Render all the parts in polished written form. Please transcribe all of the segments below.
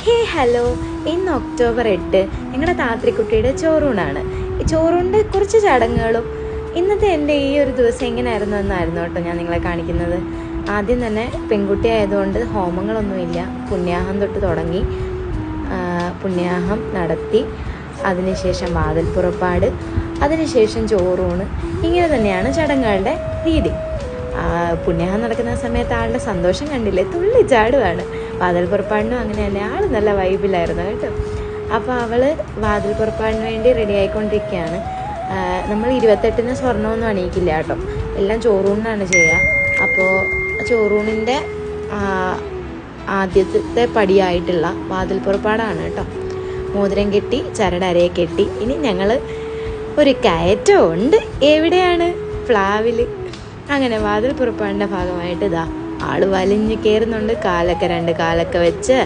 ഹേ hello, ഇന്ന് October 8 ഞങ്ങളുടെ താത്രിക്കുട്ടിയുടെ ചോറൂണാണ്. ഈ ചോറൂണിൻ്റെ കുറച്ച് ചടങ്ങുകളും ഇന്നത്തെ എൻ്റെ ഈ ഒരു ദിവസം എങ്ങനെയായിരുന്നു എന്നായിരുന്നു കേട്ടോ ഞാൻ നിങ്ങളെ കാണിക്കുന്നത്. ആദ്യം തന്നെ പെൺകുട്ടി ആയതുകൊണ്ട് ഹോമങ്ങളൊന്നുമില്ല. പുണ്യാഹം തൊട്ട് തുടങ്ങി, പുണ്യാഹം നടത്തി, അതിനുശേഷം വാതിൽ പുറപ്പാട്, അതിനുശേഷം ചോറൂണ്. ഇങ്ങനെ തന്നെയാണ് ചടങ്ങുകളുടെ രീതി. പുണ്യാഹം നടക്കുന്ന സമയത്ത് ആളുടെ സന്തോഷം കണ്ടില്ലേ, തുള്ളിച്ചാടുവാണ്. വാതിൽ പുറപ്പാടിനും അങ്ങനെ തന്നെ ആൾ നല്ല വൈബിലായിരുന്നു കേട്ടോ. അപ്പോൾ അവൾ വാതിൽ പുറപ്പാടിന് വേണ്ടി റെഡി ആയിക്കൊണ്ടിരിക്കുകയാണ്. നമ്മൾ 28-ന് സ്വർണ്ണമൊന്നും അണിയിക്കില്ല കേട്ടോ, എല്ലാം ചോറൂണിനാണ് ചെയ്യുക. അപ്പോൾ ചോറൂണിൻ്റെ ആദ്യത്തെ പടിയായിട്ടുള്ള വാതിൽ പുറപ്പാടാണ് കേട്ടോ. മോതിരം കെട്ടി, ചരടരയെ കെട്ടി. ഇനി ഞങ്ങൾ ഒരു കയറ്റം ഉണ്ട്. എവിടെയാണ്? പ്ലാവിൽ. അങ്ങനെ വാതിൽ പുറപ്പാടിൻ്റെ ഭാഗമായിട്ട് ഇതാ ആൾ വലിഞ്ഞ് കയറുന്നുണ്ട്. രണ്ട് കാലൊക്കെ വെച്ച്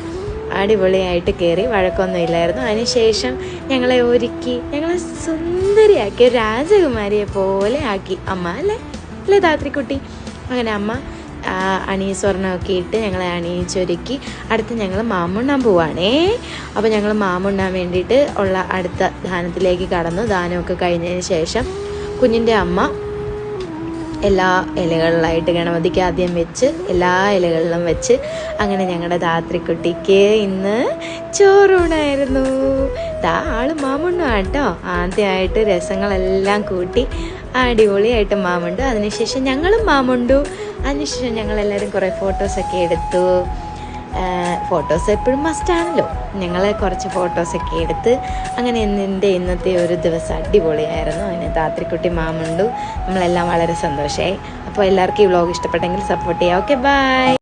അടിപൊളിയായിട്ട് കയറി. വഴക്കൊന്നും ഇല്ലായിരുന്നു. അതിനുശേഷം ഞങ്ങളെ ഒരുക്കി, ഞങ്ങളെ സുന്ദരിയാക്കി, ഒരു രാജകുമാരിയെ പോലെ ആക്കി അമ്മ. അല്ലേ താത്രിക്കുട്ടി? അങ്ങനെ അമ്മ സ്വർണ്ണമൊക്കെ ഇട്ട് ഞങ്ങളെ അണിയിച്ചൊരുക്കി. അടുത്ത് ഞങ്ങൾ മാമുണ്ണാൻ പോവാണേ. അപ്പോൾ ഞങ്ങൾ മാമുണ്ണാൻ വേണ്ടിയിട്ട് ഉള്ള അടുത്ത ദാനത്തിലേക്ക് കടന്നു. ദാനമൊക്കെ കഴിഞ്ഞതിന് ശേഷം കുഞ്ഞിൻ്റെ അമ്മ എല്ലാ ഇലകളിലായിട്ട് ഗണപതിക്ക് ആദ്യം വെച്ച്, എല്ലാ ഇലകളിലും വെച്ച്, അങ്ങനെ ഞങ്ങളുടെ താത്രിക്കുട്ടിക്ക് ഇന്ന് ചോറൂണായിരുന്നു. ആള് മാമുണ്ണു കേട്ടോ. ആദ്യമായിട്ട് രസങ്ങളെല്ലാം കൂട്ടി അടിപൊളിയായിട്ട് മാമുണ്ടു. അതിനുശേഷം ഞങ്ങളും മാമുണ്ടു. അതിനുശേഷം ഞങ്ങളെല്ലാവരും കുറേ ഫോട്ടോസൊക്കെ എടുത്തു. ഫോട്ടോസ് എപ്പോഴും മസ്റ്റാണല്ലോ. ഞങ്ങൾ കുറച്ച് ഫോട്ടോസൊക്കെ എടുത്ത് അങ്ങനെ ഇന്നത്തെ ഒരു ദിവസം അടിപൊളിയായിരുന്നു. അതിന് താത്രിക്കുട്ടി മാമുണ്ടു. നമ്മളെല്ലാം വളരെ സന്തോഷമായി. അപ്പോൾ എല്ലാവർക്കും ഈ വ്ലോഗ് ഇഷ്ടപ്പെട്ടെങ്കിൽ സപ്പോർട്ട് ചെയ്യാം. Okay, by.